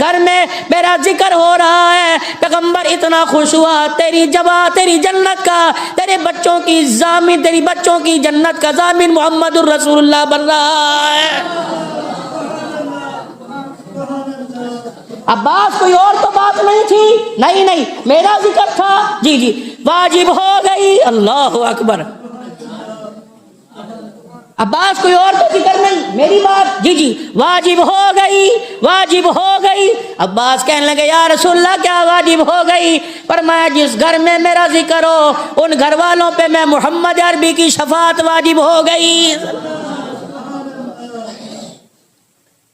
گھر میں میرا ذکر ہو رہا ہے، پیغمبر اتنا خوش ہوا، تیری جنت کا، تیرے بچوں کی ضامن، تیری بچوں کی جنت کا ضامن محمد الرسول اللہ بن رہا ہے۔ عباس کوئی اور تو بات نہیں تھی، نہیں میرا ذکر تھا، جی واجب ہو گئی، اللہ اکبر۔ عباس کوئی اور تو ذکر نہیں، میری بات، جی واجب ہو گئی۔ عباس کہنے لگے یا رسول اللہ کیا واجب ہو گئی؟ فرمایا جس گھر میں میرا ذکر ہو ان گھر والوں پہ میں محمد عربی کی شفاعت واجب ہو گئی۔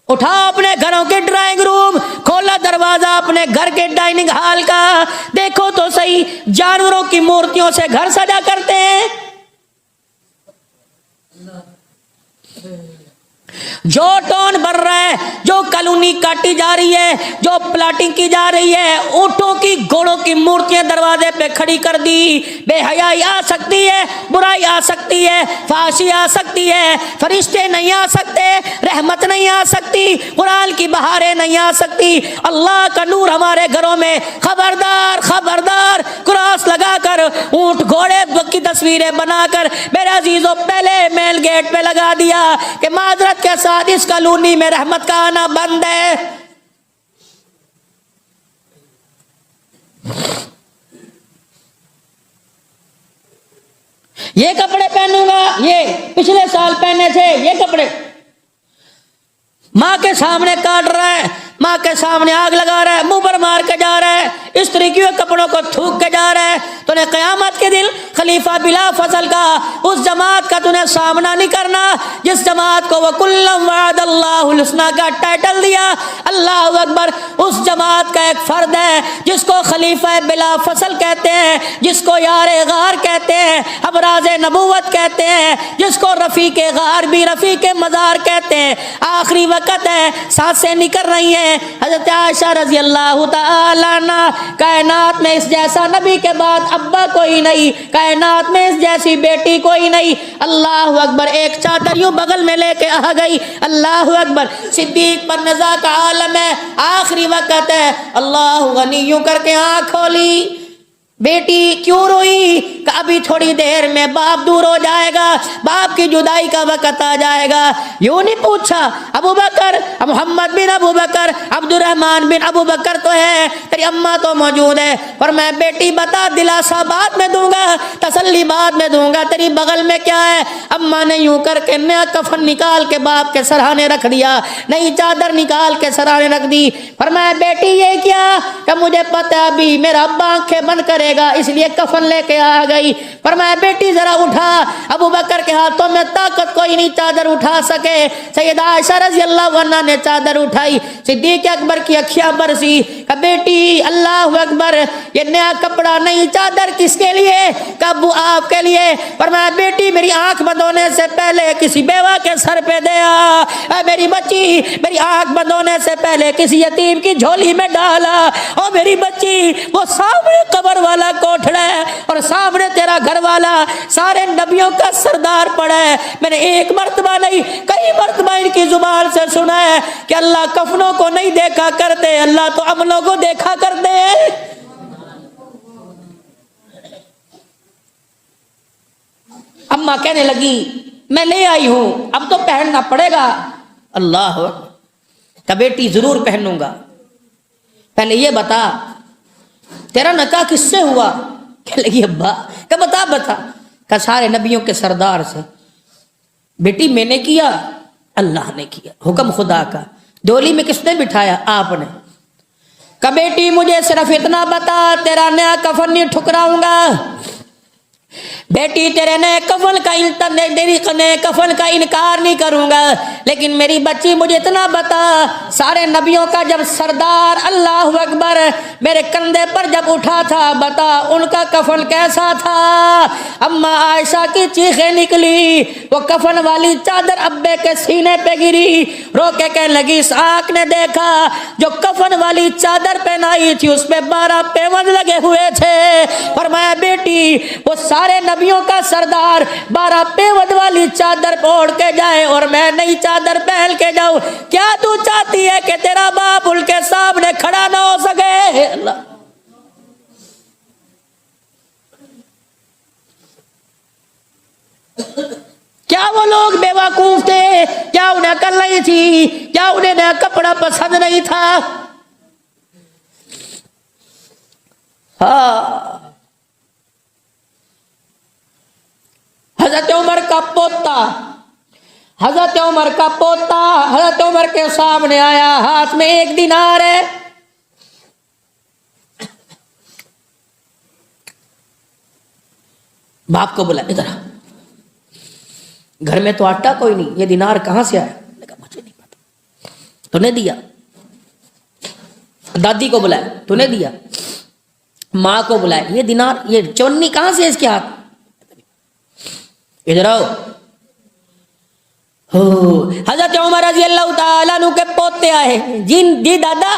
اٹھا اپنے گھروں کے ڈرائنگ روم، کھولا دروازہ اپنے گھر کے ڈائننگ ہال کا، دیکھو تو صحیح جانوروں کی مورتیوں سے گھر سجا کرتے ہیں۔ جو ٹون بن رہا ہے، جو کالونی کاٹی جا رہی ہے، جو پلاٹنگ کی جا رہی ہے، اونٹوں کی گھوڑوں کی مورتیاں دروازے پہ کھڑی کر دی۔ بے حیائی آ سکتی ہے، برائی آ سکتی ہے، فحاشی آ سکتی ہے، فرشتے نہیں آ سکتے، رحمت نہیں آ سکتی، قرآن کی بہاریں نہیں آ سکتی، اللہ کا نور ہمارے گھروں میں۔ خبردار خبردار، کراس لگا کر اونٹ گھوڑے کی تصویریں بنا کر میرے عزیزوں پہلے مین گیٹ پہ لگا دیا کہ معذرت کے ساتھ اس کالونی میں رحمت کا آنا بند ہے۔ یہ کپڑے پہنوں گا، یہ پچھلے سال پہنے تھے، یہ کپڑے ماں کے سامنے کاٹ رہا ہے، ماں کے سامنے آگ لگا رہا ہے، منہ پر مار کے جا رہا ہے، اس طریقے کے کپڑوں کو تھوک کے جا رہا ہے، تو نے قیامت کے دن خلیفہ بلا فضل کا اس جماعت کا تو نے سامنا نہیں کرنا جس جماعت کو وَكُلًّا وَعَدَ اللَّهُ الْحُسْنَى کا ٹائٹل دیا۔ اللہ اکبر، اس جماعت کا ایک فرد ہے جس کو خلیفہ بلا فضل کہتے ہیں، جس کو یار غار کہتے ہیں، ابراز نبوت کہتے ہیں، جس کو رفیق غار بھی رفیق مزار کہتے ہیں۔ آخری وقت ہے، سانسیں نکل رہی ہیں، حضرت عائشہ رضی اللہ تعالی عنہ، کائنات میں اس جیسا نبی کے بعد ابا کوئی نہیں، کائنات میں اس جیسی بیٹی کوئی نہیں۔ اللہ اکبر، ایک چادر یوں بغل میں لے کے آ گئی، اللہ اکبر، صدیق پر نزا کا عالم ہے، آخری وقت ہے، اللہ غنی یوں کر کے آنکھ کھولی، بیٹی کیوں روئی؟ کہ ابھی تھوڑی دیر میں باپ دور ہو جائے گا، باپ کی جدائی کا وقت آ جائے گا۔ یوں نہیں پوچھا ابو بکر، محمد بن ابو بکر، عبد الرحمن بن ابو بکر تو ہے، تیری اماں تو موجود ہے، پر میں بیٹی بتا، دلاسا بعد میں دوں گا، تسلی بعد میں دوں گا، تیری بغل میں کیا ہے؟ اماں نے یوں کر کے نیا کفن نکال کے باپ کے سرہانے رکھ دیا، نئی چادر نکال کے سرہانے رکھ دی، فرمایا بیٹی یہ کیا؟ کہ مجھے پتہ ہے ابھی میرا ابا آنکھیں بند کرے گا، اس لیے کفن لے کے آ گئی۔ فرمایا بیٹی ذرا اٹھا، ابو بکر کے ہاتھوں میں طاقت کوئی نہیں چادر اٹھا سکے، سیدہ عائشہ رضی اللہ عنہا نے چادر اٹھائی، صدیق اکبر کی اکھیاں برسی، کہ بیٹی اللہ اکبر، یہ نیا کپڑا نہیں، چادر کس کے لیے؟ کہ ابو آپ کے لیے۔ فرمایا بیٹی میری آنکھ بند ہونے سے پہلے کسی بیوہ کے سر پہ دیا، اے میری بچی میری آنکھ بند ہونے سے پہلے کسی یتیم کی جھولی میں ڈالا، او میری بچی وہ سامنے قبر والا کوٹھڑا ہے اور سامنے تیرا گھر والا سارے نبیوں کا سردار پڑا ہے۔ میں نے ایک مرتبہ نہیں کئی مرتبہ ان کی زبان سے سنا ہے کہ اللہ کفنوں کو نہیں دیکھا کرتے، اللہ تو عملوں کو دیکھا کرتے ہیں۔ اماں کہنے لگی میں لے آئی ہوں، اب تو پہننا پڑے گا۔ اللہ کہ بیٹی ضرور پہنوں گا، پہلے یہ بتا تیرا نکاح کس سے ہوا؟ کہ لگی ابا، کہ بتا کہ سارے نبیوں کے سردار سے۔ بیٹی میں نے کیا؟ اللہ نے کیا، حکم خدا کا۔ ڈولی میں کس نے بٹھایا؟ آپ نے۔ کہ بیٹی مجھے صرف اتنا بتا، تیرا نیا کفن نہیں ٹھکراؤں گا، بیٹی تیرے نئے کفن کا انکار نہیں کروں گا، لیکن میری بچی مجھے اتنا بتا، سارے نبیوں کا جب سردار اللہ اکبر میرے کندھے پر جب اٹھا تھا، بتا ان کا کفن کیسا تھا؟ اماں عائشہ کی چیخیں نکلی، وہ کفن والی چادر ابے کے سینے پہ گری، رو کے کہنے لگی اس آنکھ نے دیکھا جو کفن والی چادر پہنائی تھی اس پہ 12 پیوند لگے ہوئے تھے۔ فرمایا بیٹی وہ سارے نبی نبیوں کا سردار 12 پیود والی چادر اوڑھ کے جائے اور میں نئی چادر پہن کے جاؤں، کیا تو چاہتی ہے کہ تیرا باپ ان کے سامنے کھڑا نہ ہو سکے؟ اللہ، کیا وہ لوگ بے وقوف تھے؟ کیا انہیں عقل نہیں تھی؟ کیا انہیں نیا کپڑا پسند نہیں تھا؟ ہاں، حضرت عمر کا پوتا، حضرت عمر کا پوتا حضرت عمر کے سامنے آیا، ہاتھ میں 1 دینار ہے۔ باپ کو بولا ادھر آ، گھر میں تو آٹا کوئی نہیں، یہ دینار کہاں سے آیا؟ مجھے نہیں پتا، تو نے دیا؟ دادی کو بلایا، تو نے دیا؟ ماں کو بلایا، یہ دینار، یہ چونی کہاں سے ہے اس کے ہاتھ؟ ادھر آؤ۔ حضرت عمر رضی اللہ تعالیٰ عنہ کے پوتے آئے، جی دادا،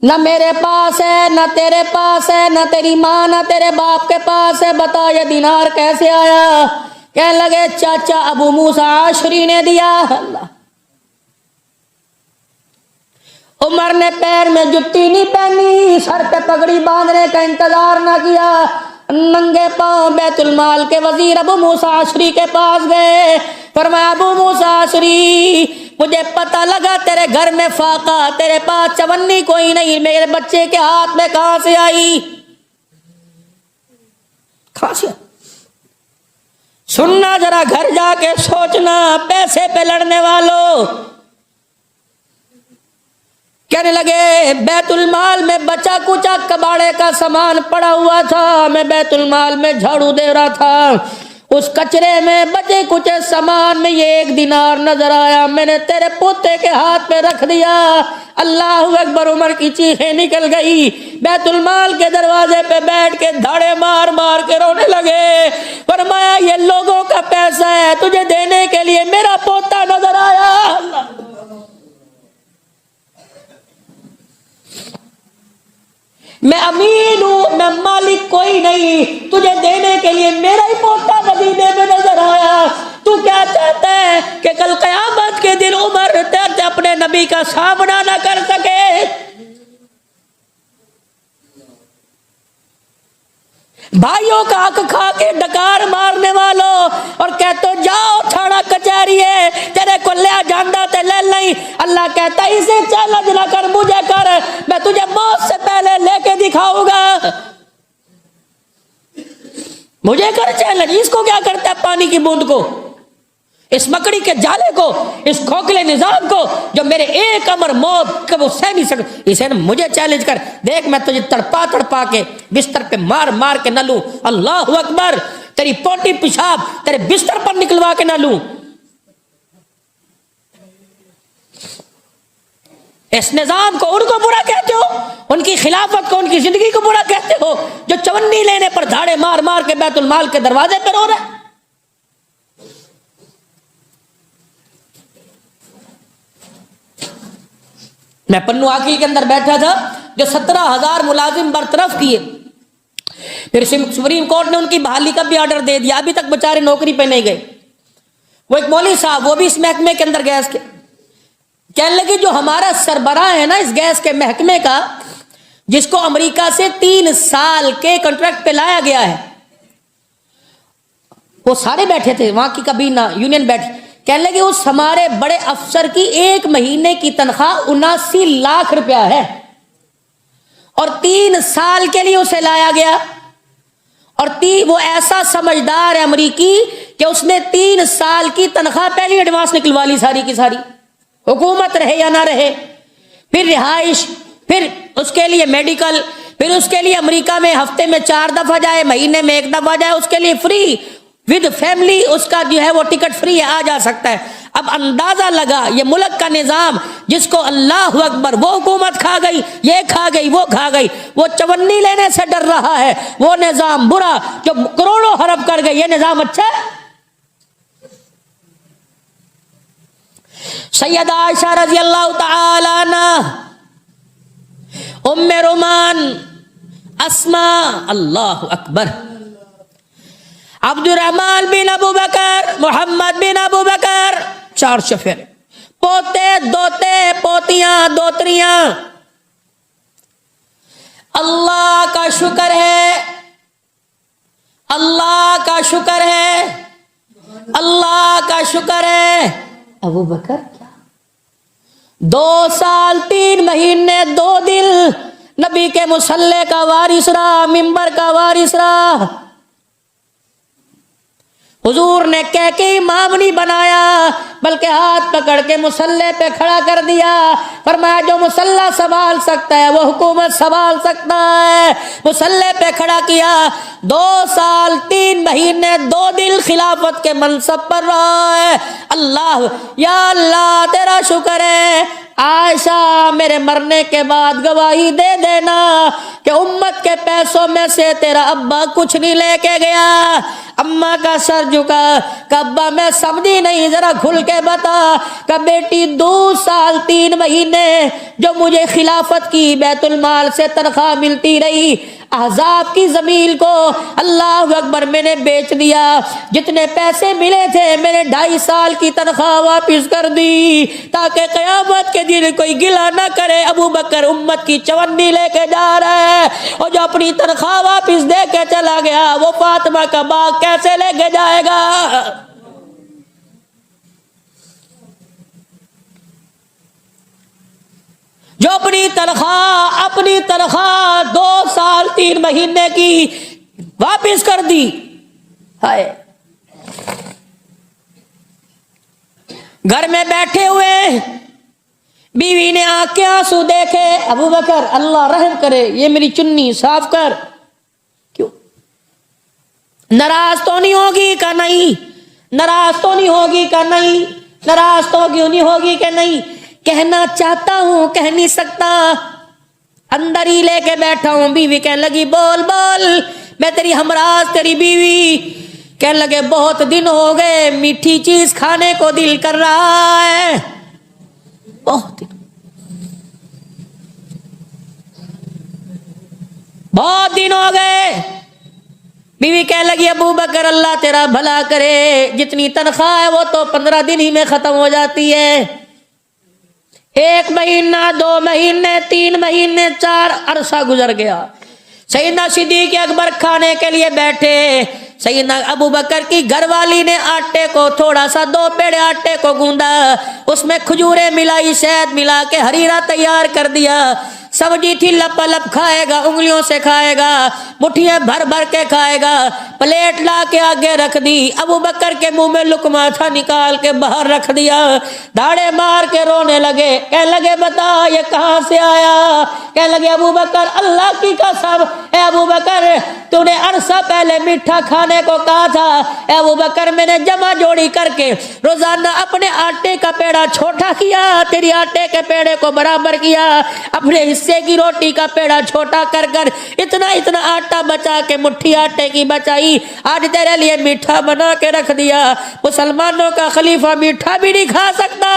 نہ میرے پاس ہے، نہ تیرے پاس ہے، نہ تیری ماں نہ تیرے باپ کے پاس ہے، بتا یہ دینار کیسے آیا؟ کہنے لگے چاچا ابو موسیٰ عاشری نے دیا۔ اللہ، عمر نے پیر میں جتی نہیں پہنی، سر پہ پگڑی باندھنے کا انتظار نہ کیا، ننگے پاؤں بیت المال کے وزیر ابو موسیٰ عاشری کے پاس گئے، فرمایا ابو موسیٰ عاشری، مجھے پتہ لگا تیرے گھر میں فاقہ، تیرے پاس چونی کوئی نہیں، میرے بچے کے ہاتھ میں کہاں سے آئی؟ کہاں سے؟ سننا ذرا، گھر جا کے سوچنا، پیسے پہ لڑنے والوں۔ کہنے لگے بیت المال میں بچا کچا کباڑے کا سامان پڑا ہوا تھا، میں بیت المال میں جھاڑو دے رہا تھا، اس کچرے میں بچے کچھ سامان میں یہ 1 دینار نظر آیا، میں نے تیرے پوتے کے ہاتھ پہ رکھ دیا۔ اللہ اکبر، عمر کی چیخیں نکل گئی، بیت المال کے دروازے پہ بیٹھ کے دھاڑے مار مار کے رونے لگے، فرمایا یہ لوگوں کا پیسہ ہے، تجھے دینے کے لیے میرا پوتا نظر آیا۔ اللہ، میں امین ہوں، میں مالک کوئی نہیں، تجھے دینے کے لیے میرا ہی پوتا مدینے میں نظر آیا، تو کیا چاہتا ہے کہ کل قیامت کے دن عمر تیرے اپنے نبی کا سامنا نہ کر سکے؟ بھائیوں کا حق کھا کے ڈکار مارنے والوں، اور کہتے جاؤ تھانا کچہری ہے، تیرے کو لیا جاندہ تے لے لیں، اللہ کہتا ہے اسے چیلنج نہ کر، مجھے کر، میں تجھے موت سے پہلے لے کے دکھاؤں گا، مجھے کر چیلنج۔ اس کو کیا کرتا ہے؟ پانی کی بوند کو، اس مکڑی کے جالے کو، اس کھوکھلے نظام کو جو میرے ایک امر موت کو وہ سہ نہیں سکتا، اسے مجھے چیلنج کر، دیکھ میں تجھے تڑپا تڑپا کے بستر پہ مار مار کے نہ لوں، اللہ اکبر، تیری پوٹی پیشاب تیرے بستر پر نکلوا کے نہ لوں۔ اس نظام کو، ان کو برا کہتے ہو، ان کی خلافت کو، ان کی زندگی کو برا کہتے ہو، جو چونی لینے پر دھاڑے مار مار کے بیت المال کے دروازے پہ رو رہا ہے۔ میں پنو عاقل کے اندر بیٹھا تھا، جو 17,000 ملازم برطرف کیے، پھر سپریم کورٹ نے ان کی بحالی کا بھی آرڈر دے دیا، ابھی تک بیچارے نوکری پہ نہیں گئے۔ وہ ایک مولوی صاحب، وہ بھی اس محکمے کے اندر گیس کے، کہنے لگے جو ہمارا سربراہ ہے نا اس گیس کے محکمے کا، جس کو امریکہ سے 3 سال کے کنٹریکٹ پہ لایا گیا ہے، وہ سارے بیٹھے تھے وہاں کی کابینہ یونین بیٹھی، کہنے لگے اس ہمارے بڑے افسر کی 1 مہینے کی تنخواہ 79 لاکھ روپیہ ہے، اور 3 سال کے لیے اسے لایا گیا، اور وہ ایسا سمجھدار ہے امریکی کہ اس نے 3 سال کی تنخواہ پہلی ایڈوانس نکلوا لی ساری کی ساری، حکومت رہے یا نہ رہے، پھر رہائش، پھر اس کے لیے میڈیکل، پھر اس کے لیے امریکہ میں ہفتے میں 4 دفعہ جائے، مہینے میں 1 دفعہ جائے، اس کے لیے فری ود فیملی، اس کا جو ہے وہ ٹکٹ فری ہے، آ جا سکتا ہے۔ اب اندازہ لگا یہ ملک کا نظام جس کو اللہ اکبر، وہ حکومت کھا گئی، یہ کھا گئی، وہ کھا گئی، وہ چونی لینے سے ڈر رہا ہے، وہ نظام برا جو کروڑوں حرب کر گئی، یہ نظام اچھا ہے؟ سیدہ عائشہ رضی اللہ تعالی عنہ، ام رومان، اسماء، اللہ اکبر، عبدالرحمن بن ابو بکر، محمد بن ابو بکر، 4 چفیرے، پوتے دوتے پوتیاں دوتریاں. اللہ کا شکر ہے، اللہ کا شکر ہے، اللہ کا شکر ہے. ابو بکر کیا 2 سال 3 مہینے 2 دن نبی کے مصلی کا وارث رہا، ممبر کا وارث رہا. حضور نے کہہ کے امام نہیں بنایا بلکہ ہاتھ پکڑ کے مصلی پہ کھڑا کر دیا. فرمایا جو مصلی سنبھال سکتا ہے وہ حکومت سنبھال سکتا ہے. مصلی پہ کھڑا کیا، 2 سال 3 مہینے 2 دن خلافت کے منصب پر رہا ہے. اللہ یا اللہ تیرا شکر ہے. عائشہ میرے مرنے کے بعد گواہی دے دینا کہ امت کے پیسوں میں سے تیرا ابا کچھ نہیں لے کے گیا. اماں کا سر جھکا کہ ابا میں سمجھی نہیں، ذرا کھل کے بتا. کہ بیٹی 2 سال 3 مہینے جو مجھے خلافت کی بیت المال سے تنخواہ ملتی رہی، احزاب کی زمین کو اللہ اکبر میں نے بیچ دیا. جتنے پیسے ملے تھے میں نے 2.5 سال کی تنخواہ واپس کر دی تاکہ قیامت کے دن کوئی گلہ نہ کرے ابو بکر امت کی چونی لے کے جا رہا ہے. اور جو اپنی تنخواہ واپس دے کے چلا گیا وہ فاطمہ کا باغ کیسے لے کے جائے گا؟ جو اپنی تنخواہ 2 سال 3 مہینے کی واپس کر دی. ہائے گھر میں بیٹھے ہوئے بیوی نے آنکھ کے آنسو دیکھے. ابو بکر اللہ رحم کرے، یہ میری چنی صاف کر. کیوں ناراض تو نہیں ہوگی کہ نہیں؟ ناراض تو نہیں ہوگی کہ نہیں؟ ناراض تو نہیں ہوگی کہ نہیں؟ کہنا چاہتا ہوں کہہ نہیں سکتا، اندر ہی لے کے بیٹھا ہوں. بیوی کہنے لگی بول بول، میں تیری ہمراز تیری بیوی. کہنے لگے بہت دن ہو گئے، میٹھی چیز کھانے کو دل کر رہا ہے. بہت دن ہو گئے. بیوی کہنے لگی ابو بکر اللہ تیرا بھلا کرے، جتنی تنخواہ ہے وہ تو 15 دن ہی میں ختم ہو جاتی ہے. 1 مہینہ 2 مہینے 3 مہینے 4 عرصہ گزر گیا. سیدنا صدیق اکبر کھانے کے لیے بیٹھے. سیدنا ابو بکر کی گھر والی نے آٹے کو تھوڑا سا 2 پیڑے آٹے کو گوندا، اس میں کھجوریں ملائی، شہد ملا کے ہریرا تیار کر دیا. سمجھی تھی لپ لپ کھائے گا، انگلیوں سے کھائے گا، مٹھیاں بھر بھر کے کھائے گا. پلیٹ لا کے آگے رکھ دی. ابو بکر کے منہ میں لقمہ تھا، نکال کے باہر رکھ دیا. داڑے مار کے رونے لگے. کہنے لگے بتا یہ کہاں سے آیا؟ کہنے لگے ابو بکر اللہ کی قسم، اے ابو بکر تو نے عرصہ پہلے میٹھا کھانے کو کہا تھا. اے ابو بکر میں نے جمع جوڑی کر کے روزانہ اپنے آٹے کا پیڑا چھوٹا کیا، تیری آٹے کے پیڑے کو برابر کیا، اپنے حصے کی روٹی کا پیڑا چھوٹا کر کر اتنا اتنا آٹا بچا کے مٹھی آٹے کی بچائی. آج تیرے لیے میٹھا بنا کے رکھ دیا. مسلمانوں کا خلیفہ میٹھا بھی نہیں کھا سکتا.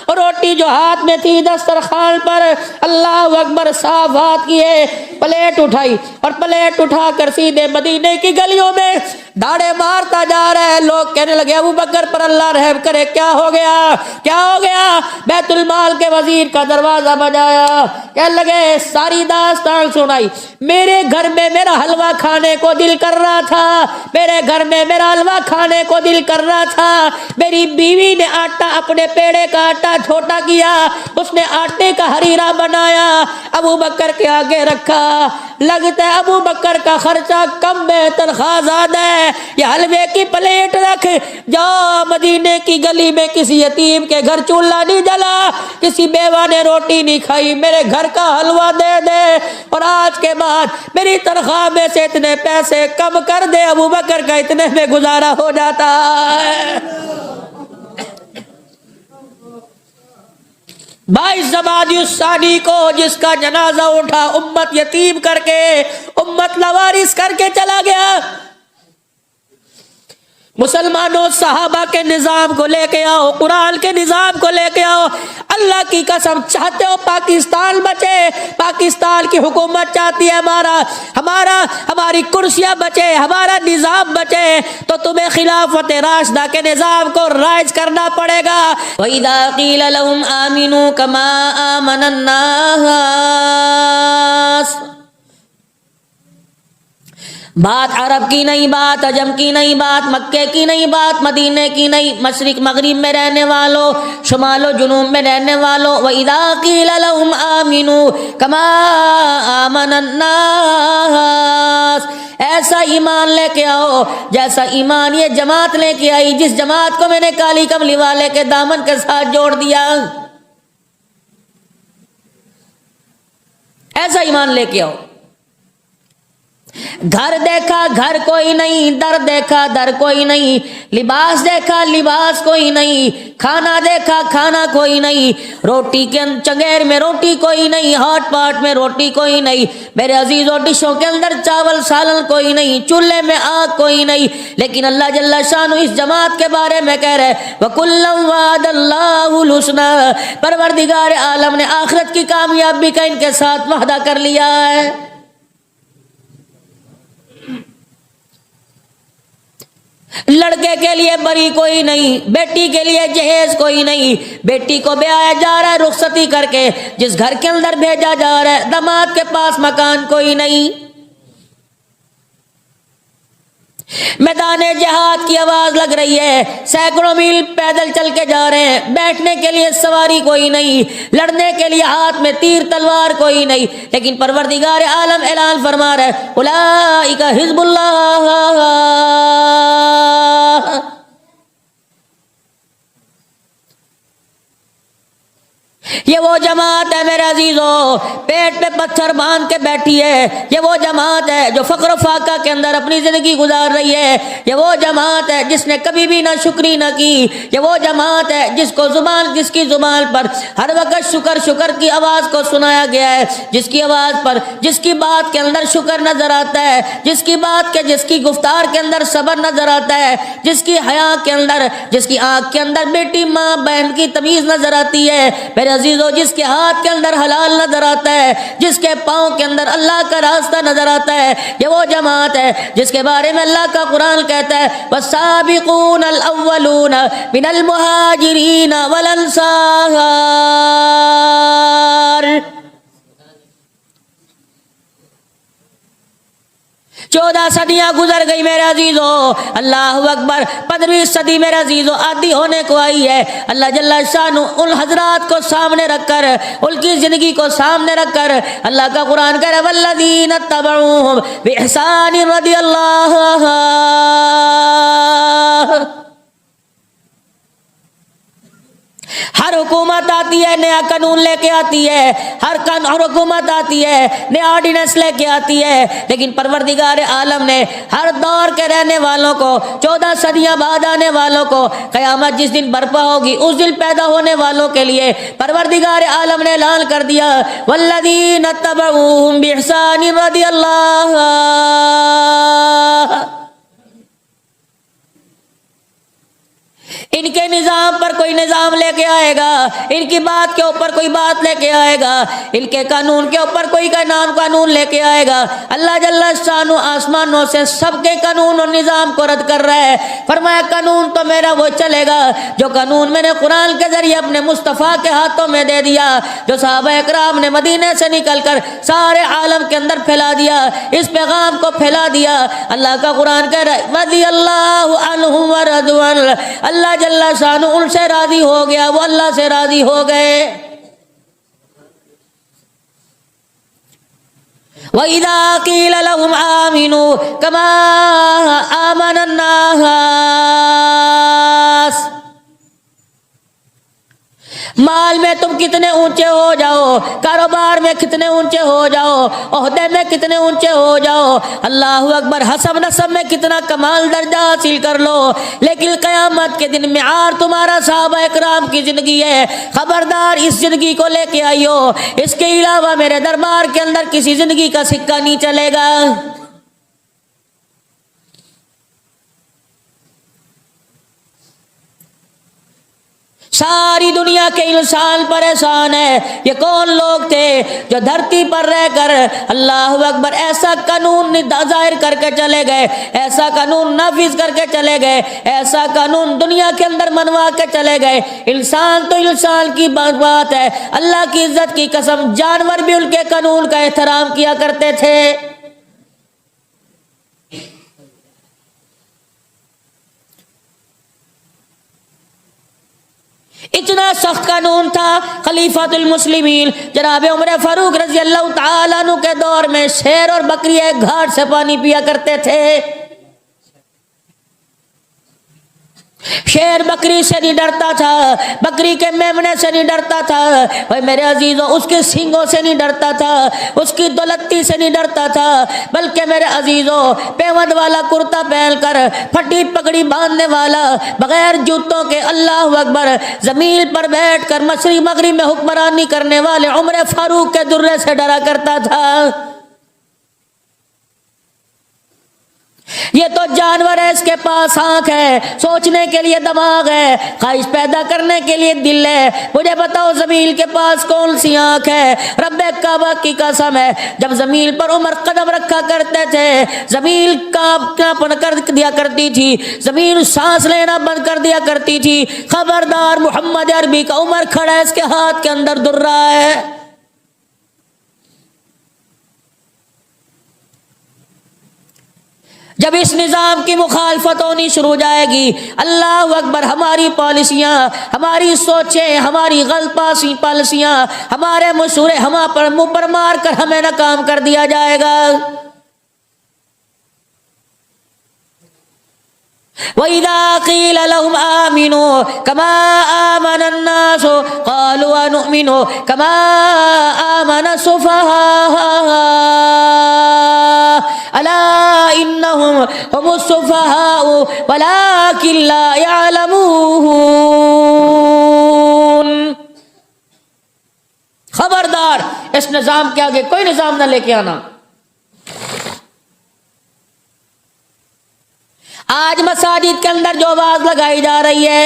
اور روٹی جو ہاتھ میں تھی دسترخوان پر اللہ اکبر صاف ہاتھ کیے، پلیٹ اٹھائی اور پلیٹ اٹھا کر سیدھے مدینے کی گلیوں میں داڑے مارتا جا رہا ہے. لوگ کہنے لگے ابو بکر پر اللہ رحم کرے، کیا ہو گیا کیا ہو گیا؟ بیت المال کے وزیر کا دروازہ بجایا. کہنے لگے ساری داستان سنائی. میرے گھر میں میرا حلوہ کھانے کو دل کر رہا تھا، میرے گھر میں میرا حلوہ کھانے کو دل کر رہا تھا. میری بیوی نے آٹا اپنے پیڑے کا آٹا چھوٹا کیا، اس نے آٹے کا ہریرا بنایا، ابو بکر کے آگے رکھا. لگتا ہے ابو بکر کا خرچہ کم ہے، تنخواہ زیادہ ہے. یہ حلوے کی پلیٹ رکھ، جا مدینے کی گلی میں کسی یتیم کے گھر چولہا نہیں جلا، کسی بیوہ نے روٹی نہیں کھائی، میرے گھر کا حلوہ دے دے اور آج کے بعد میری تنخواہ میں سے اتنے پیسے کم کر دے. ابو بکر کا اتنے میں گزارا ہو جاتا ہے. 22 جمادی الثانی کو جس کا جنازہ اٹھا، امت یتیم کر کے، امت لوارث کر کے چلا گیا. مسلمانوں صحابہ کے نظام کو لے کے آؤ، قرآن کے نظام کو لے کے آؤ۔ اللہ کی قسم چاہتے ہو پاکستان بچے، پاکستان کی حکومت چاہتی ہے ہماری کرسیاں بچے، ہمارا نظام بچے، تو تمہیں خلافت راشدہ کے نظام کو رائج کرنا پڑے گا۔ وَإِذَا قِيلَ لَهُمْ آمِنُوا كَمَا آمَنَ النَّاسُ، بات عرب کی نہیں، بات عجم کی نہیں، بات مکے کی نہیں، بات مدینے کی نہیں، مشرق مغرب میں رہنے والوں، شمال و جنوب میں رہنے والوں۔ وَإِذَا قِيلَ لَهُمْ آمِنُوا كَمَا آمَنَ النَّاسُ، ایسا ایمان لے کے آؤ جیسا ایمان یہ جماعت لے کے آئی، جس جماعت کو میں نے کالی کملی والے کے دامن کے ساتھ جوڑ دیا، ایسا ایمان لے کے آؤ۔ گھر دیکھا گھر کوئی نہیں، در دیکھا در کوئی نہیں، لباس دیکھا لباس کوئی نہیں، کھانا دیکھا کھانا کوئی نہیں، روٹی کے چنگیر میں روٹی کوئی نہیں، ہاٹ پاٹ میں روٹی کوئی نہیں، میرے عزیزوں ڈشوں کے اندر چاول سالن کوئی نہیں، چولہے میں آگ کوئی نہیں، لیکن اللہ جل شانہ اس جماعت کے بارے میں کہہ رہے وَكُلًّا وَعَدَ اللَّهُ الْحُسْنَىٰ، پروردگار عالم نے آخرت کی کامیابی کا ان کے ساتھ وعدہ کر لیا ہے۔ لڑکے کے لیے بری کوئی نہیں، بیٹی کے لیے جہیز کوئی نہیں، بیٹی کو بیایا جا رہا ہے رخصتی کر کے، جس گھر کے اندر بھیجا جا رہا ہے داماد کے پاس مکان کوئی نہیں۔ میدان جہاد کی آواز لگ رہی ہے، سینکڑوں میل پیدل چل کے جا رہے ہیں، بیٹھنے کے لیے سواری کوئی نہیں، لڑنے کے لیے ہاتھ میں تیر تلوار کوئی نہیں، لیکن پروردگار عالم اعلان فرما رہا ہے اولئک حزب اللہ، یہ وہ جماعت ہے میرے عزیزوں پیٹ پہ پتھر باندھ کے بیٹھی ہے، یہ وہ جماعت ہے جو فقر و فاقہ کے اندر اپنی زندگی گزار رہی ہے، یہ وہ جماعت ہے جس نے کبھی بھی نہ شکری نہ کی، یہ وہ جماعت ہے جس کی زبان پر ہر وقت شکر شکر کی آواز کو سنایا گیا ہے، جس کی آواز پر جس کی بات کے اندر شکر نظر آتا ہے، جس کی گفتار کے اندر صبر نظر آتا ہے، جس کی حیا کے اندر، جس کی آنکھ کے اندر بیٹی ماں بہن کی تمیز نظر آتی ہے، میرے عزیزوں جس کے ہاتھ کے اندر حلال نظر آتا ہے، جس کے پاؤں کے اندر اللہ کا راستہ نظر آتا ہے، یہ وہ جماعت ہے جس کے بارے میں اللہ کا قرآن کہتا ہے والسابقون الاولون من المہاجرین والانصار۔ 14 صدیاں گزر گئی میرے عزیزوں، اللہ اکبر، 15ویں صدی میرے عزیزوں آدھی ہونے کو آئی ہے۔ اللہ جل شانہ ان حضرات کو سامنے رکھ کر، ان کی زندگی کو سامنے رکھ کر اللہ کا قرآن کہہ رہا ہے والذین اتبعوہم بإحسان رضی اللہ۔ ہر حکومت آتی ہے نیا قانون لے کے آتی ہے، ہر حکومت آتی ہے نیا آرڈیننس لے کے آتی ہے، لیکن پروردگار عالم نے ہر دور کے رہنے والوں کو، 14 صدیاں بعد آنے والوں کو، قیامت جس دن برپا ہوگی اس دن پیدا ہونے والوں کے لیے پروردگار عالم نے اعلان کر دیا والذین اتبعوہم بإحسان رضی اللہ۔ ان کے نظام پر کوئی نظام لے کے آئے گا، ان کی بات کے اوپر کوئی بات لے کے آئے گا، ان کے قانون کے اوپر کوئی کا نام قانون لے کے آئے گا۔ اللہ جل شانہ آسمانوں سے سب کے قانون اور نظام کو رد کر رہا ہے، فرمایا قانون تو میرا وہ چلے گا جو قانون میں نے قرآن کے ذریعے اپنے مصطفیٰ کے ہاتھوں میں دے دیا، جو صحابہ اکرام نے مدینے سے نکل کر سارے عالم کے اندر پھیلا دیا، اس پیغام کو پھیلا دیا۔ اللہ کا قرآن کہہ رہا ہے رضی اللہ عنہم ورضوا عنہ، اللہ جل شانہ ان سے راضی ہو گیا، وہ اللہ سے راضی ہو گئے۔ وَإِذَا قِيلَ لَهُمْ آمِنُوا كَمَا آمَنَ النَّاسُ، مال میں تم کتنے اونچے ہو جاؤ، کاروبار میں کتنے اونچے ہو جاؤ، عہدے میں کتنے اونچے ہو جاؤ، اللہ اکبر، حسب نسب میں کتنا کمال درجہ حاصل کر لو، لیکن قیامت کے دن معیار تمہارا صحابہ اکرام کی زندگی ہے۔ خبردار اس زندگی کو لے کے آئیو، اس کے علاوہ میرے دربار کے اندر کسی زندگی کا سکہ نہیں چلے گا۔ ساری دنیا کے انسان پریشان ہے، یہ کون لوگ تھے جو دھرتی پر رہ کر اللہ اکبر ایسا قانون ظاہر کر کے چلے گئے، ایسا قانون نافذ کر کے چلے گئے، ایسا قانون دنیا کے اندر منوا کے چلے گئے۔ انسان تو انسان کی بات ہے، اللہ کی عزت کی قسم جانور بھی ان کے قانون کا احترام کیا کرتے تھے۔ اتنا سخت قانون تھا، خلیفۃ المسلمین جناب عمر فاروق رضی اللہ تعالیٰ عنہ کے دور میں شیر اور بکری ایک گھاٹ سے پانی پیا کرتے تھے۔ شیر بکری سے نہیں ڈرتا تھا، بکری کے میمنے سے نہیں ڈرتا تھا، اور میرے عزیزوں اس کے سینگوں سے نہیں ڈرتا تھا، اس کی دولتی سے نہیں ڈرتا تھا، بلکہ میرے عزیزوں پیوند والا کرتا پہن کر پھٹی پگڑی باندھنے والا بغیر جوتوں کے اللہ اکبر زمین پر بیٹھ کر مشرق مغرب میں حکمرانی کرنے والے عمر فاروق کے درے سے ڈرا کرتا تھا۔ یہ تو جانور ہے، اس کے پاس آنکھ ہے، سوچنے کے لیے دماغ ہے، خواہش پیدا کرنے کے لیے دل ہے، مجھے بتاؤ زمین کے پاس کون سی آنکھ ہے؟ رب کعبہ کی قسم ہے، جب زمین پر عمر قدم رکھا کرتے تھے زمین کانپنا کر دیا کرتی تھی، زمین سانس لینا بند کر دیا کرتی تھی۔ خبردار محمد عربی کا عمر کھڑا ہے، اس کے ہاتھ کے اندر درہ ہے۔ جب اس نظام کی مخالفت ہونی شروع ہو جائے گی، اللہ اکبر ہماری پالیسیاں، ہماری سوچیں، ہماری غلط پالیسیاں، ہمارے مشورے ہمارے منہ پر مار کر ہمیں ناکام کر دیا جائے گا۔ وَإِذَا قِيلَ لَهُمْ آمِنُوا كَمَا آمَنَ النَّاسُ قَالُوا أَنُؤْمِنُ كَمَا آمَنَ السُّفَهَاءُ أَلَا إِنَّهُمْ هُمُ السُّفَهَاءُ وَلَكِنْ لَا يَعْلَمُونَ۔ خبردار اس نظام کے آگے کوئی نظام نہ لے کے آنا۔ آج مساجد کے اندر جو آواز لگائی جا رہی ہے،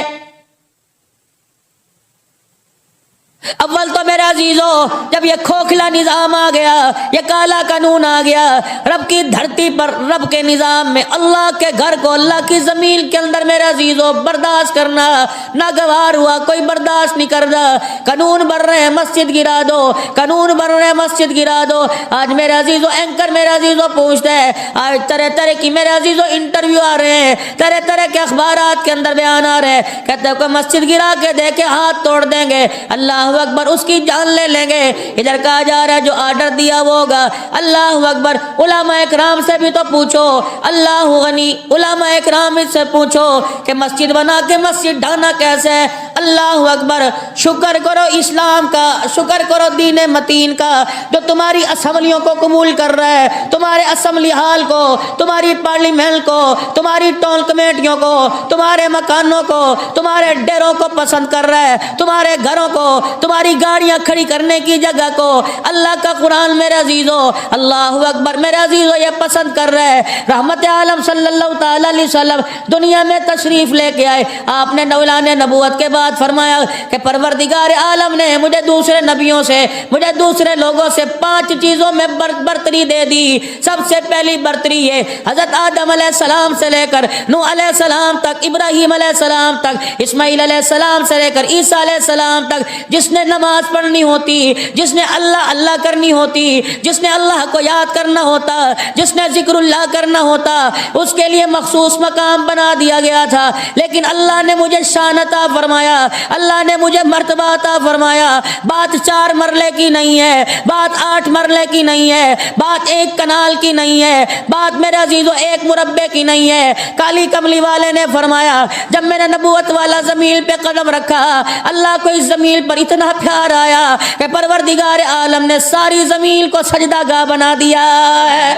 اول تو میرے عزیزوں جب یہ کھوکھلا نظام آ گیا، یہ کالا قانون آ گیا، رب کی دھرتی پر رب کے نظام میں اللہ کے گھر کو اللہ کی زمین کے اندر میرے عزیزوں برداشت کرنا ناگوار ہوا، کوئی برداشت نہیں کر رہا۔ قانون بن رہے ہیں مسجد گرا دو، قانون بن رہے ہیں مسجد گرا دو۔ آج میرے عزیزوں اینکر میرے عزیزوں پوچھتے ہیں، آج طرح طرح کی میرے عزیزوں انٹرویو آ رہے ہیں، طرح طرح کے اخبارات کے اندر بیان آ رہے ہیں، کہتے ہیں کوئی مسجد گرا کے دیکھے ہاتھ توڑ دیں گے، اللہ اکبر اس کی جان لے لیں گے۔ ادھر کہا جا رہا ہے جو آرڈر دیا وہ ہوگا۔ اللہ اکبر علماء اکرام سے بھی تو پوچھو، اللہ غنی علماء اکرام سے پوچھو کہ مسجد بنا کے مسجد ڈھانا کیسے ہے؟ اللہ اکبر شکر کرو اسلام کا، شکر کرو دین متین کا جو تمہاری اسمبلیوں کو قبول کر رہا ہے، تمہارے اسمبلی ہال کو، تمہاری پارلیمنٹ کو، تمہاری ٹول کمیٹیوں کو، تمہارے مکانوں کو، تمہارے ڈیروں کو پسند کر رہا ہے، تمہارے گھروں کو، تمہاری گاڑیاں کھڑی کرنے کی جگہ کو۔ اللہ کا قرآن میرے عزیزوں اللہ اکبر میرے عزیزوں یہ پسند کر رہا ہے۔ رحمت عالم صلی اللہ تعالی علیہ وسلم دنیا میں تشریف لے کے آئے، آپ نے اعلان نبوت کے بعد فرمایا کہ پروردگار عالم نے مجھے دوسرے نبیوں سے، مجھے دوسرے لوگوں سے 5 چیزوں میں برتری دے دی۔ سب سے پہلی برتری یہ حضرت آدم علیہ السلام سے لے کر نوح علیہ السلام تک، ابراہیم علیہ السلام تک، اسماعیل علیہ السلام سے لے کر عیسیٰ علیہ السلام تک، جس نے نماز پڑھنی ہوتی، جس نے اللہ اللہ کرنی ہوتی، جس نے اللہ کو یاد کرنا ہوتا، جس نے ذکر اللہ کرنا ہوتا، اس کے لیے مخصوص مقام بنا دیا گیا تھا۔ لیکن اللہ نے مجھے شان عطا فرمایا، اللہ نے مجھے مرتبہ عطا فرمایا۔ بات 4 مرلے کی نہیں ہے، بات 8 مرلے کی نہیں ہے، بات 1 کنال کی نہیں ہے، بات میرے عزیزوں 1 مربع کی نہیں ہے۔ کالی کملی والے نے فرمایا جب میں نے نبوت والا زمین پہ قدم رکھا، اللہ کو اس زمین پر اتنا پیار آیا کہ پروردگار عالم نے ساری زمین کو سجدہ گاہ بنا دیا ہے۔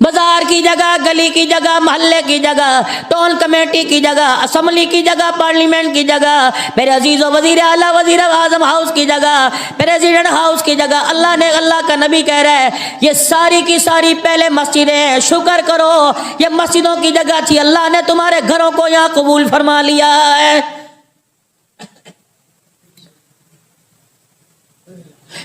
بازار کی جگہ، گلی کی جگہ، محلے کی جگہ، ٹون کمیٹی کی جگہ، اسمبلی کی جگہ، پارلیمنٹ کی جگہ، میرے عزیز و وزیر اعلیٰ وزیر اعظم ہاؤس کی جگہ، پریزیڈنٹ ہاؤس کی جگہ، اللہ کا نبی کہہ رہا ہے یہ ساری کی ساری پہلے مسجدیں ہیں، شکر کرو یہ مسجدوں کی جگہ تھی، اللہ نے تمہارے گھروں کو یہاں قبول فرما لیا ہے۔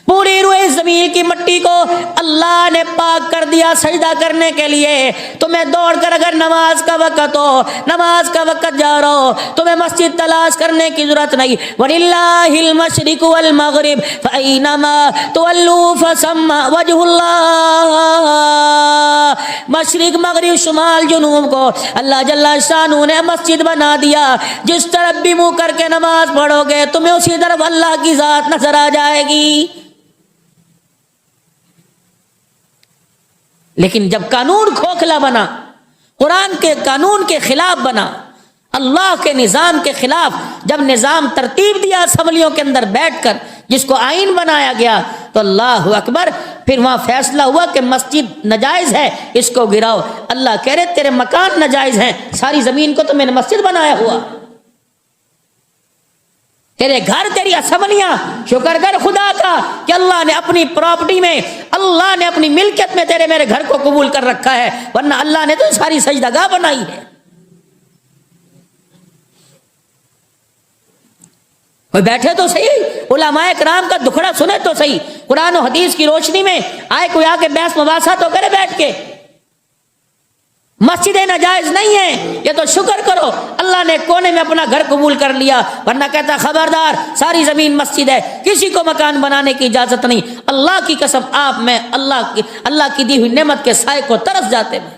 پوری روئے زمین کی مٹی کو اللہ نے پاک کر دیا سجدہ کرنے کے لیے۔ تمہیں دوڑ کر اگر نماز کا وقت ہو، نماز کا وقت جا رہا ہو، تمہیں مسجد تلاش کرنے کی ضرورت نہیں۔ وَلِلَّهِ الْمَشْرِقُ وَالْمَغْرِبُ فَأَيْنَمَا تُوَلُّوا فَثَمَّ وَجْهُ اللَّهِ۔ مشرق، مغرب، شمال، جنوب کو اللہ جل شانہ نے مسجد بنا دیا۔ جس طرف بھی منہ کر کے نماز پڑھو گے تمہیں اسی طرف اللہ کی ذات نظر آ جائے گی۔ لیکن جب قانون کھوکھلا بنا، قرآن کے قانون کے خلاف بنا، اللہ کے نظام کے خلاف جب نظام ترتیب دیا اسمبلیوں کے اندر بیٹھ کر، جس کو آئین بنایا گیا، تو اللہ اکبر، پھر وہاں فیصلہ ہوا کہ مسجد ناجائز ہے، اس کو گراؤ۔ اللہ کہہ رہے تیرے مکان ناجائز ہیں، ساری زمین کو تو میں نے مسجد بنایا ہوا، تیرے گھر، تیری اسمبلیاں، شکر کر خدا کا کہ اللہ نے اپنی پراپرٹی میں، اللہ نے اپنی ملکیت میں تیرے میرے گھر کو قبول کر رکھا ہے، ورنہ اللہ نے تو ساری سجدگاہ بنائی ہے۔ کوئی بیٹھے تو صحیح، علماء کرام کا دکھڑا سنے تو صحیح، قرآن و حدیث کی روشنی میں آئے، کوئی آ کے بحث مباحثہ تو کرے بیٹھ کے۔ مسجدیں ناجائز نہیں ہیں، یہ تو شکر کرو اللہ نے کونے میں اپنا گھر قبول کر لیا، ورنہ کہتا خبردار ساری زمین مسجد ہے، کسی کو مکان بنانے کی اجازت نہیں۔ اللہ کی قسم آپ میں اللہ کی دی ہوئی نعمت کے سائے کو ترس جاتے ہیں۔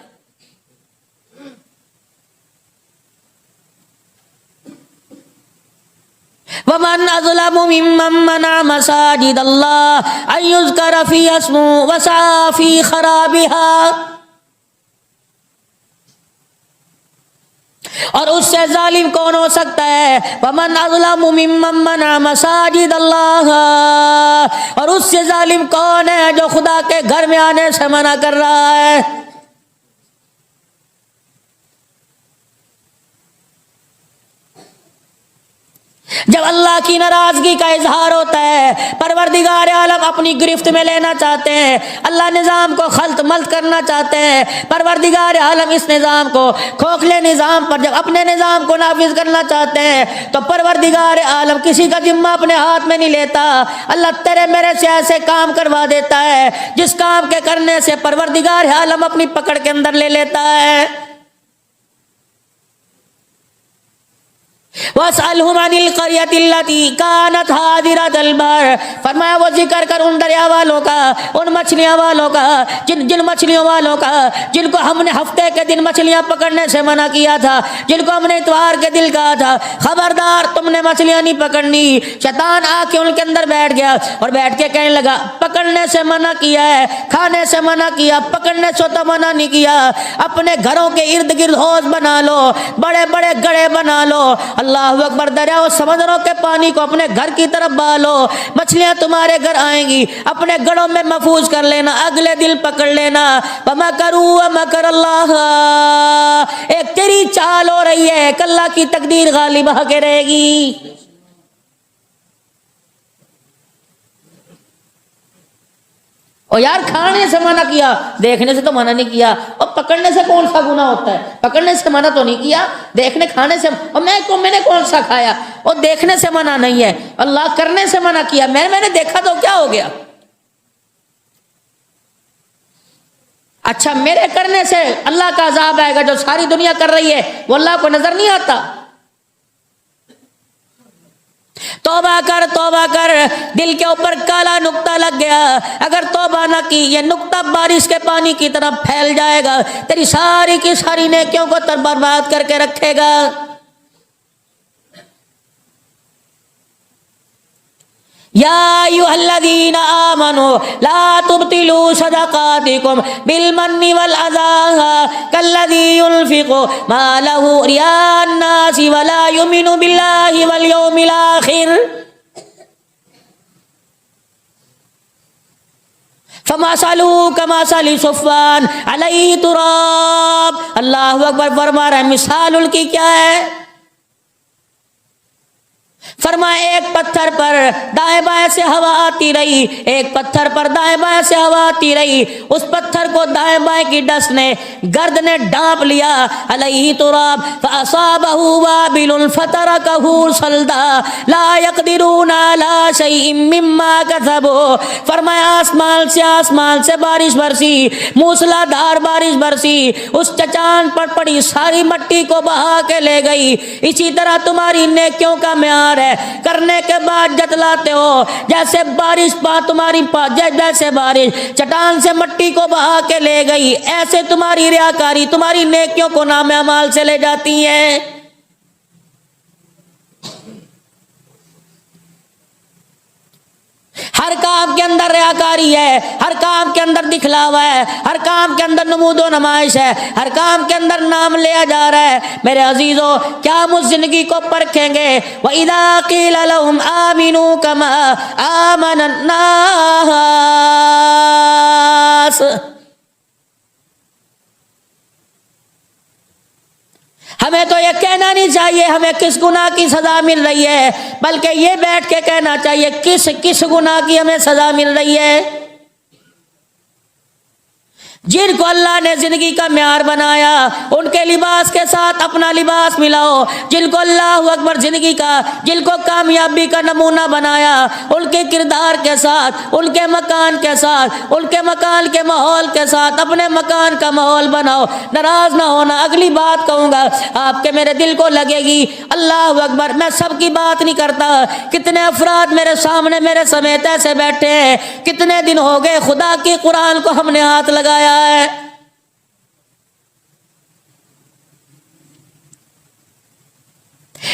وَمَنْ أَظْلَمُ مِمَّنْ مَنَعَ مَسَاجِدَ اللَّهِ أَنْ يُذْكَرَ فِيهَا اسْمُهُ وَسَعَى فِي خَرَابِهَا۔ اور اس سے ظالم کون ہو سکتا ہے؟ وَمَنْ أَظْلَمُ مِمَّنْ مَنَعَ مَسَاجِدَ اللَّهِ، اور اس سے ظالم کون ہے جو خدا کے گھر میں آنے سے منع کر رہا ہے۔ جب اللہ کی ناراضگی کا اظہار ہوتا ہے، پروردگار عالم اپنی گرفت میں لینا چاہتے ہیں، اللہ نظام کو خلط ملط کرنا چاہتے ہیں، پروردگار عالم اس نظام کو، کھوکھلے نظام پر جب اپنے نظام کو نافذ کرنا چاہتے ہیں، تو پروردگار عالم کسی کا ذمہ اپنے ہاتھ میں نہیں لیتا، اللہ تیرے میرے سے ایسے کام کروا دیتا ہے جس کام کے کرنے سے پروردگار عالم اپنی پکڑ کے اندر لے لیتا ہے۔ وَاسْأَلْهُمْ عَنِ الْقَرْيَةِ الَّتِي كَانَتْ حَاضِرَةَ الْبَحْرِ، فرمایا وہ ذکر کر ان دریا والوں کا، ان مچھلیاں والوں کا، جن مچھلیوں والوں کا جن کو ہم نے ہفتے کے دن مچھلیاں پکڑنے سے منع کیا تھا، جن کو ہم نے اتوار کے دن کہا تھا خبردار تم نے مچھلیاں نہیں پکڑنی۔ شیطان آ کے ان کے اندر بیٹھ گیا اور بیٹھ کے کہنے لگا پکڑنے سے منع کیا ہے، کھانے سے منع کیا، پکڑنے سے تو منع نہیں کیا، اپنے گھروں کے ارد گرد حوض بنا لو، بڑے بڑے گڑھے بنا لو، اللہ اکبر، دریا و سمندروں کے پانی کو اپنے گھر کی طرف بہالو، مچھلیاں تمہارے گھر آئیں گی، اپنے گڑھوں میں محفوظ کر لینا، اگلے دن پکڑ لینا۔ وَمَكَرُوا وَمَكَرَ اللَّهُ، ایک تیری چال ہو رہی ہے کہ اللہ کی تقدیر غالب آ کے رہے گی۔ اور یار کھانے سے منع کیا، دیکھنے سے تو منع نہیں کیا، اور پکڑنے سے کون سا گناہ ہوتا ہے؟ پکڑنے سے منع تو نہیں کیا، دیکھنے کھانے سے، اور میں نے کون سا کھایا؟ اور دیکھنے سے منع نہیں ہے، اللہ کرنے سے منع کیا، میں نے دیکھا تو کیا ہو گیا؟ اچھا میرے کرنے سے اللہ کا عذاب آئے گا، جو ساری دنیا کر رہی ہے وہ اللہ کو نظر نہیں آتا؟ توبہ کر، دل کے اوپر کالا نقطہ لگ گیا، اگر توبہ نہ کی یہ نقطہ بارش کے پانی کی طرح پھیل جائے گا، تیری ساری کی ساری نیکیوں کو برباد کر کے رکھے گا۔ یا ایھا الذین آمنوا لا تبطلوا صدقاتکم بالمن والأذى كالذی ينفق مالہ رئاء الناس ولا یؤمن باللہ والیوم الآخر فمثلہ کمثل صفوان علیہ تراب. اللہ اکبر فرما رہے ہیں مثال ان کی کیا ہے؟ فرمایا ایک پتھر پر دائیں بائیں سے ہوا آتی رہی، ایک پتھر پر دائیں بائیں سے ہوا آتی رہی، اس پتھر کو دائیں بائیں کی ڈس نے گرد نے ڈانپ لیا. علیہ تراب فاصابہ وابل فترکہ صلدا لا یقدرون علی شیء مما کسبوا. فرمایا آسمان سے بارش برسی، موسلا دھار بارش برسی، اس چٹان پر پڑی ساری مٹی کو بہا کے لے گئی. اسی طرح تمہاری نیکیوں کا معیار ہے، کرنے کے بعد جتلاتے ہو. جیسے بارش تمہاری جیسے بارش چٹان سے مٹی کو بہا کے لے گئی، ایسے تمہاری ریاکاری تمہاری نیکیوں کو نام اعمال سے لے جاتی ہے. ہر کام کے اندر ریاکاری ہے، ہر کام کے اندر دکھلاوا ہے، ہر کام کے اندر نمود و نمائش ہے، ہر کام کے اندر نام لیا جا رہا ہے. میرے عزیزو کیا ہم اس زندگی کو پرکھیں گے؟ وَإِذَا قِيلَ لَهُمْ آمِنُوا كَمَا آمَنَ النَّاسُ. ہمیں تو یہ کہنا نہیں چاہیے ہمیں کس گناہ کی سزا مل رہی ہے، بلکہ یہ بیٹھ کے کہنا چاہیے کس گناہ کی ہمیں سزا مل رہی ہے. جن کو اللہ نے زندگی کا معیار بنایا ان کے لباس کے ساتھ اپنا لباس ملاؤ. جن کو اللہ اکبر زندگی کا، جن کو کامیابی کا نمونہ بنایا، ان کے کردار کے ساتھ، ان کے مکان کے ساتھ، ان کے مکان کے ماحول کے ساتھ اپنے مکان کا ماحول بناؤ. ناراض نہ ہونا. اگلی بات کہوں گا آپ کے میرے دل کو لگے گی. اللہ اکبر میں سب کی بات نہیں کرتا. کتنے افراد میرے سامنے میرے سمیت ایسے بیٹھے ہیں، کتنے دن ہو گئے خدا کی قرآن کو ہم نے ہاتھ لگایا ہے.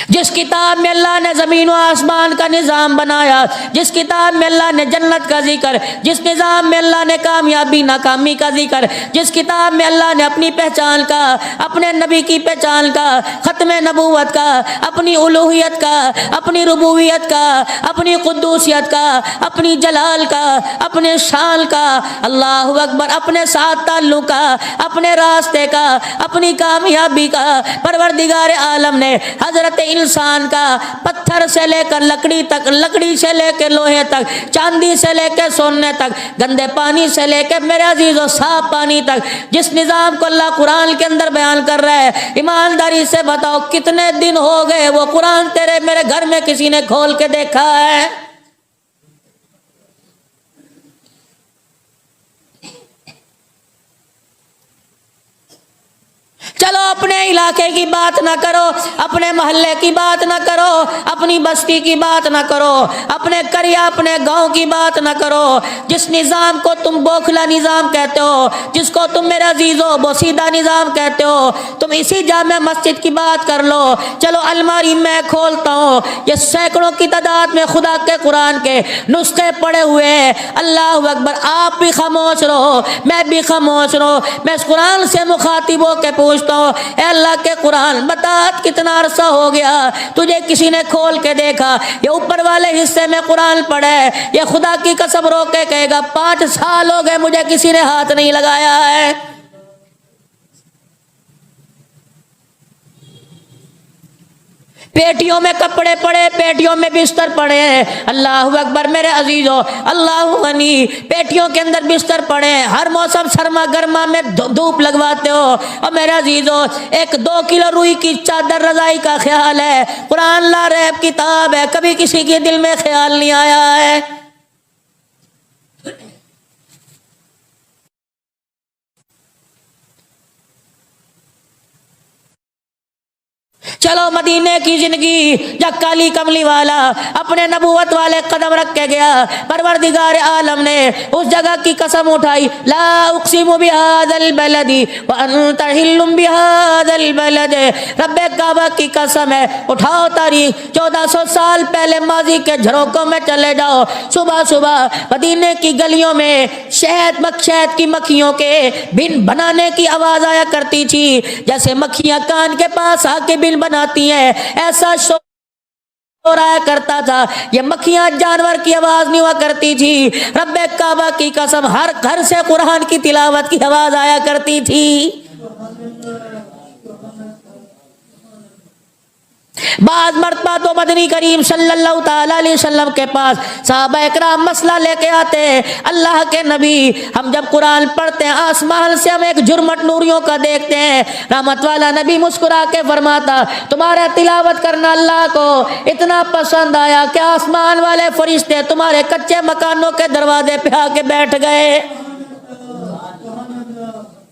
جس کتاب میں اللہ نے زمین و آسمان کا نظام بنایا، جس کتاب میں اللہ نے جنت کا ذکر، جس نظام میں اللہ نے کامیابی ناکامی کا ذکر، جس کتاب میں اللہ نے اپنی پہچان کا، اپنے نبی کی پہچان کا، ختم نبوت کا، اپنی الوہیت کا، اپنی ربوبیت کا، اپنی قدوسیت کا، اپنی جلال کا، اپنے شان کا، اللہ اکبر، اپنے ساتھ تعلق کا، اپنے راستے کا، اپنی کامیابی کا. پروردگار عالم نے حضرت انسان کا پتھر سے لے کر لکڑی تک، لکڑی سے لے کے لوہے تک، چاندی سے لے کے سونے تک، گندے پانی سے لے کے میرے عزیزو صاف پانی تک، جس نظام کو اللہ قرآن کے اندر بیان کر رہا ہے، ایمانداری سے بتاؤ کتنے دن ہو گئے وہ قرآن تیرے میرے گھر میں کسی نے کھول کے دیکھا ہے؟ چلو اپنے علاقے کی بات نہ کرو، اپنے محلے کی بات نہ کرو، اپنی بستی کی بات نہ کرو، اپنے قریہ اپنے گاؤں کی بات نہ کرو. جس نظام کو تم بوکھلا نظام کہتے ہو، جس کو تم میرے عزیزو بوسیدہ نظام کہتے ہو، تم اسی جامع مسجد کی بات کر لو. چلو الماری میں کھولتا ہوں، یہ سینکڑوں کی تعداد میں خدا کے قرآن کے نسخے پڑے ہوئے ہیں. اللہ اکبر. آپ بھی خاموش رہو، میں بھی خاموش رہو. میں اس قرآن سے مخاطب ہو کے پوچھتا ہوں، اے اللہ کے قرآن بتا کتنا عرصہ ہو گیا تجھے کسی نے کھول کے دیکھا؟ یہ اوپر والے حصے میں قرآن پڑھا ہے، یہ خدا کی قسم رو کے کہے گا 5 سال ہو گئے مجھے کسی نے ہاتھ نہیں لگایا ہے. پیٹیوں میں کپڑے پڑے، پیٹیوں میں بستر پڑے ہیں. اللہ اکبر. میرے عزیزو اللہ غنی. پیٹیوں کے اندر بستر پڑے ہیں، ہر موسم سرما گرما میں دھوپ لگواتے ہو. اور میرے عزیزو 1-2 کلو روئی کی چادر رضائی کا خیال ہے. قرآن لا ریب کتاب ہے، کبھی کسی کے دل میں خیال نہیں آیا ہے. چلو مدینے کی زندگی جب کالی کملی والا اپنے نبوت والے قدم رکھ کے گیا، پروردگار عالم نے اس جگہ کی قسم اٹھائی، لا اقسم بہذا البلد وانت حل بہذا البلد. رب کعبہ کی قسم ہے. اٹھاؤ تاریخ 1400 سال پہلے ماضی کے جھروکوں میں چلے جاؤ. صبح صبح مدینے کی گلیوں میں شہد کی مکھیوں کے بن بنانے کی آواز آیا کرتی تھی. جیسے مکھیاں کان کے پاس آ کے بن بناتی ہیں، ایسا شور رہا کرتا تھا، یہ مکھیاں جانور کی آواز نہیں ہوا کرتی تھی، رب کعبہ کی قسم ہر گھر سے قرآن کی تلاوت کی آواز آیا کرتی تھی۔ بعض مرتبہ تو مدنی کریم صلی اللہ تعالی علیہ وسلم کے پاس صحابہ اکرام مسئلہ لے کے آتے ہیں، اللہ کے نبی ہم جب قرآن پڑھتے ہیں آسمان سے ہم ایک جرمٹ نوریوں کا دیکھتے ہیں، رحمت والا نبی مسکرا کے فرماتا تمہارا تلاوت کرنا اللہ کو اتنا پسند آیا کہ آسمان والے فرشتے تمہارے کچے مکانوں کے دروازے پہ آ کے بیٹھ گئے۔